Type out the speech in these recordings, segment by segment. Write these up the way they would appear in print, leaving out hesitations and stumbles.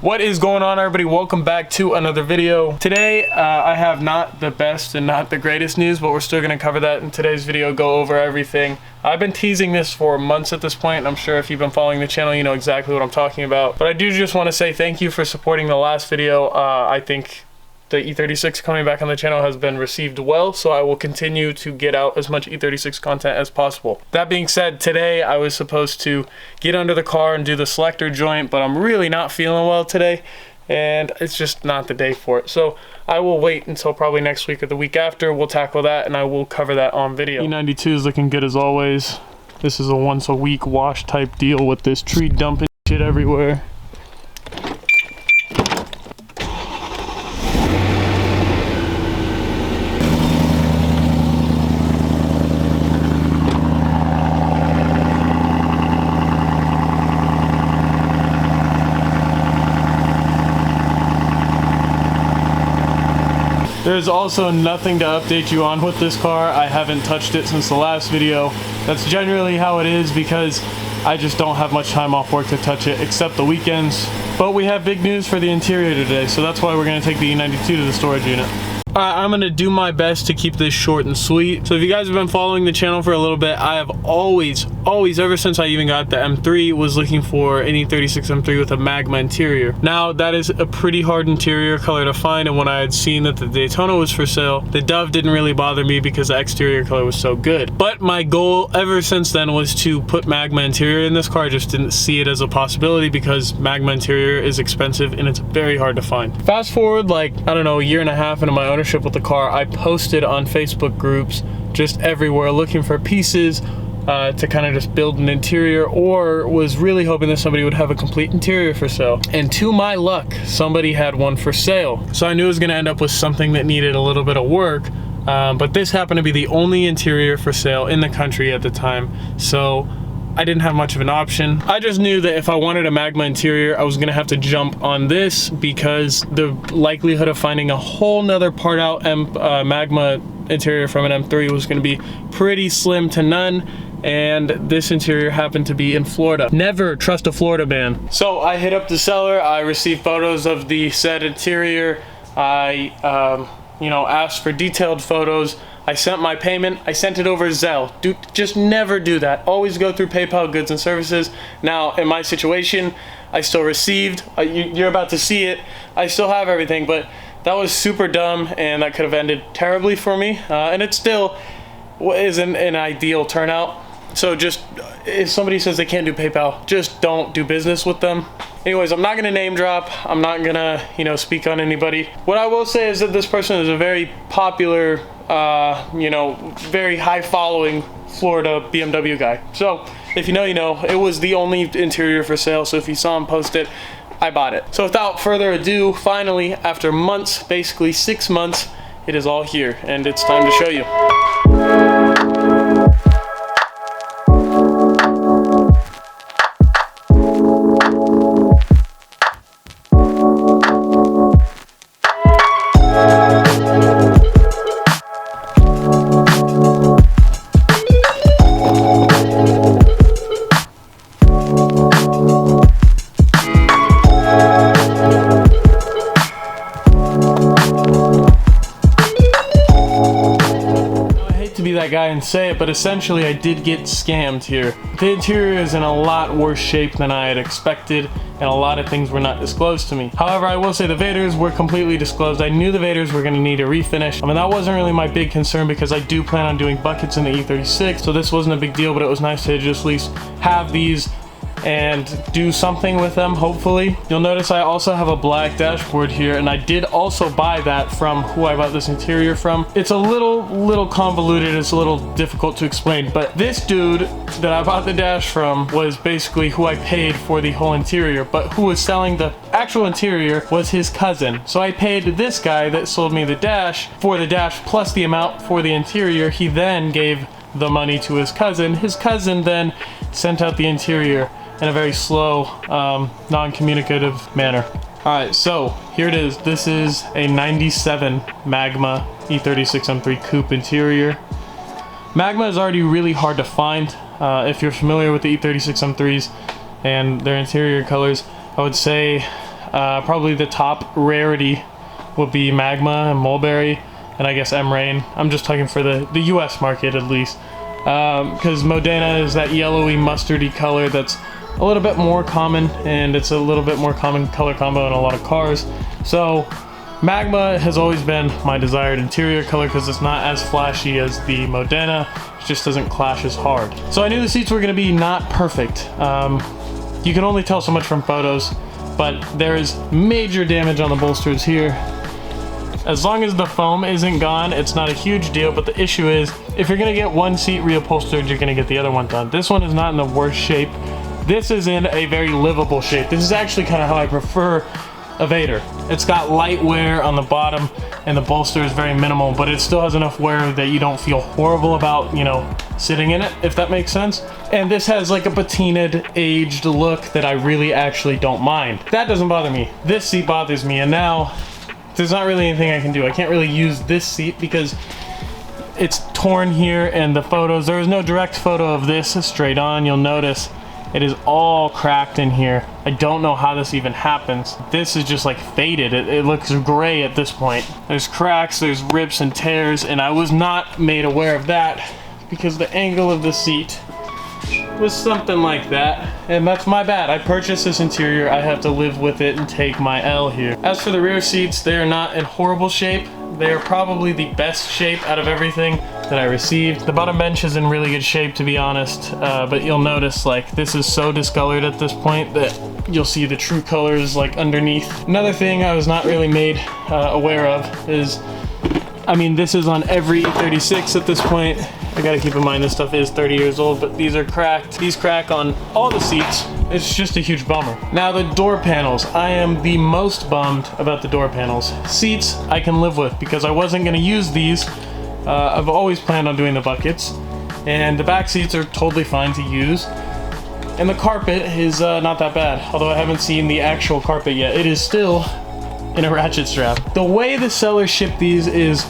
What is going on, everybody? Welcome back to another video. Today I have not the best and not the greatest news, but we're still going to cover that in today's video, go over everything. I've been teasing this for months at this point, and I'm sure if you've been following the channel you know exactly what I'm talking about. But I do just want to say thank you for supporting the last video. I think the E36 coming back on the channel has been received well, so I will continue to get out as much E36 content as possible. That being said, today I was supposed to get under the car and do the selector joint, but I'm really not feeling well today, and it's just not the day for it. So I will wait until probably next week or the week after. We'll tackle that, and I will cover that on video. E92 is looking good as always. This is a once a week wash type deal with this tree dumping shit everywhere. There's also nothing to update you on with this car. I haven't touched it since the last video. That's generally how it is because I just don't have much time off work to touch it except the weekends. But we have big news for the interior today, so that's why we're going to take the E92 to the storage unit. I'm going to do my best to keep this short and sweet. So if you guys have been following the channel for a little bit, I have always, ever since I even got the M3, was looking for an E36 M3 with a Magma interior. Now, that is a pretty hard interior color to find, and when I had seen that the Daytona was for sale, the Dove didn't really bother me because the exterior color was so good. But my goal ever since then was to put Magma interior in this car. I just didn't see it as a possibility because Magma interior is expensive and it's very hard to find. Fast forward like, I don't know, a year and a half into my ownership with the car, I posted on Facebook groups just everywhere looking for pieces to kind of just build an interior, or was really hoping that somebody would have a complete interior for sale. And to my luck, somebody had one for sale. So I knew it was going to end up with something that needed a little bit of work, but this happened to be the only interior for sale in the country at the time. So I didn't have much of an option. I just knew that if I wanted a Magma interior, I was gonna have to jump on this because the likelihood of finding a whole nother part out Magma interior from an M3 was gonna be pretty slim to none. And this interior happened to be in Florida. Never trust a Florida man. So I hit up the seller, I received photos of the said interior. I asked for detailed photos. I sent my payment. I sent it over Zelle. Just never do that. Always go through PayPal Goods and Services. Now, in my situation, I still received. You're about to see it. I still have everything, but that was super dumb, and that could have ended terribly for me. And it still isn't an ideal turnout. So just, if somebody says they can't do PayPal, just don't do business with them. Anyways, I'm not gonna name drop. I'm not gonna, speak on anybody. What I will say is that this person is a very popular, very high following Florida BMW guy. So if you know, you know. It was the only interior for sale, so if you saw him post it, I bought it. So without further ado, finally, after months, basically 6 months, it is all here, and it's time to show you. That guy and say it, but essentially I did get scammed here. The interior is in a lot worse shape than I had expected, and a lot of things were not disclosed to me. However, I will say the Vaders were completely disclosed. I knew the Vaders were going to need a refinish. I mean, that wasn't really my big concern because I do plan on doing buckets in the E36, so this wasn't a big deal, but it was nice to just at least have these and do something with them, hopefully. You'll notice I also have a black dashboard here, and I did also buy that from who I bought this interior from. It's a little convoluted, it's a little difficult to explain, but this dude that I bought the dash from was basically who I paid for the whole interior, but who was selling the actual interior was his cousin. So I paid this guy that sold me the dash for the dash plus the amount for the interior. He then gave the money to his cousin. His cousin then sent out the interior in a very slow, non-communicative manner. Alright, so here it is. This is a 97 Magma E36 M3 Coupe interior. Magma is already really hard to find. If you're familiar with the E36 M3s and their interior colors, I would say Probably the top rarity would be Magma and Mulberry, and I guess 𝙢𝙬𝙧𝙚. I'm just talking for the US market at least, because 𝙀𝙚 is that yellowy mustardy color that's a little bit more common, and it's a little bit more common color combo in a lot of cars. So Magma has always been my desired interior color because it's not as flashy as the 𝙀𝙀. It just doesn't clash as hard. So I knew the seats were going to be not perfect. You can only tell so much from photos, but there is major damage on the bolsters here. As long as the foam isn't gone, it's not a huge deal, but the issue is, if you're gonna get one seat reupholstered, you're gonna get the other one done. This one is not in the worst shape. This is in a very livable shape. This is actually kind of how I prefer a Vader. It's got light wear on the bottom, and the bolster is very minimal, but it still has enough wear that you don't feel horrible about, you know, sitting in it, if that makes sense. And this has like a patinaed, aged look that I really actually don't mind. That doesn't bother me. This seat bothers me, and now there's not really anything I can do. I can't really use this seat because it's torn here, and the photos, there is no direct photo of this straight on. You'll notice it is all cracked in here. I don't know how this even happens. This is just like faded. It looks gray at this point. There's cracks, there's rips and tears, and I was not made aware of that because the angle of the seat was something like that, and that's my bad. I purchased this interior, I have to live with it and take my L here. As for the rear seats, they are not in horrible shape. They are probably the best shape out of everything that I received. The bottom bench is in really good shape, to be honest, but you'll notice like this is so discolored at this point that you'll see the true colors like underneath. Another thing I was not really made aware of is, I mean, this is on every E36 at this point. I gotta keep in mind this stuff is 30 years old, but these are cracked. These crack on all the seats. It's just a huge bummer. Now the door panels. I am the most bummed about the door panels. Seats I can live with because I wasn't gonna use these. I've always planned on doing the buckets, and the back seats are totally fine to use. And the carpet is not that bad, although I haven't seen the actual carpet yet. It is still in a ratchet strap. The way the seller shipped these is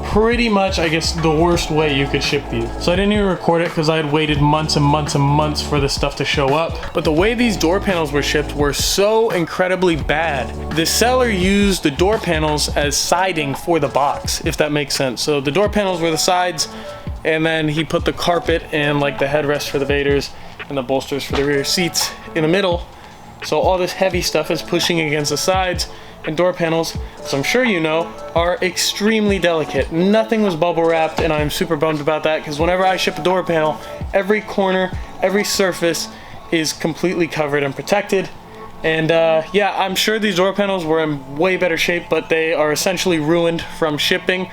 pretty much, I guess, the worst way you could ship these. So I didn't even record it because I had waited months and months and months for this stuff to show up. But the way these door panels were shipped were so incredibly bad. The seller used the door panels as siding for the box, if that makes sense. So the door panels were the sides, and then he put the carpet and like the headrest for the Vaders and the bolsters for the rear seats in the middle. So all this heavy stuff is pushing against the sides, and door panels, so I'm sure you know, are extremely delicate. Nothing was bubble wrapped, and I'm super bummed about that because whenever I ship a door panel, every corner, every surface is completely covered and protected. And yeah, I'm sure these door panels were in way better shape, but they are essentially ruined from shipping,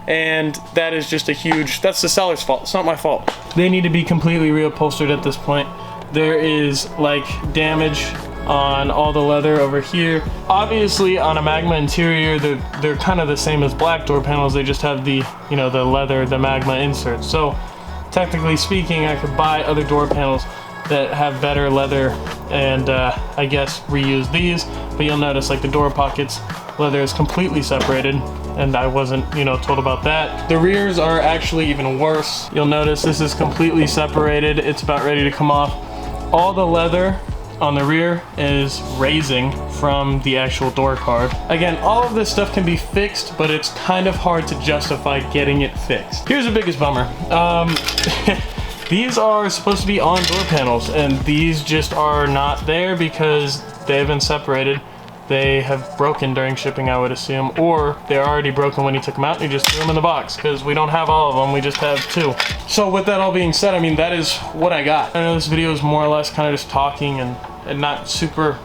and that is just a huge, that's the seller's fault. It's not my fault. They need to be completely reupholstered at this point. There is like damage on all the leather over here. Obviously on a Magma interior, they're kind of the same as black door panels. They just have the, you know, the leather, the Magma insert. So technically speaking, I could buy other door panels that have better leather and I guess reuse these, but you'll notice like the door pockets, leather is completely separated, and I wasn't, you know, told about that. The rears are actually even worse. You'll notice this is completely separated. It's about ready to come off. All the leather on the rear is raising from the actual door card. Again, all of this stuff can be fixed, but it's kind of hard to justify getting it fixed. Here's the biggest bummer. These are supposed to be on door panels, and these just are not there because they've been separated. They have broken during shipping, I would assume, or they're already broken when you took them out and you just threw them in the box, because we don't have all of them, we just have 2. So with that all being said, I mean, that is what I got. I know this video is more or less kind of just talking and not super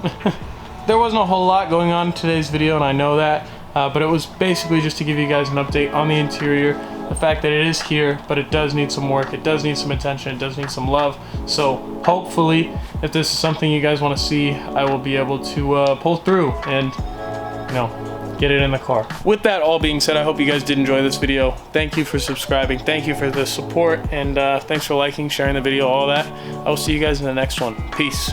there wasn't a whole lot going on in today's video, and I know that, but it was basically just to give you guys an update on the interior, the fact that it is here, but it does need some work, it does need some attention, it does need some love. So hopefully, if this is something you guys want to see, I will be able to pull through and, you know, get it in the car. With that all being said, I hope you guys did enjoy this video. Thank you for subscribing, thank you for the support, and thanks for liking, sharing the video, all that. I will see you guys in the next one. Peace.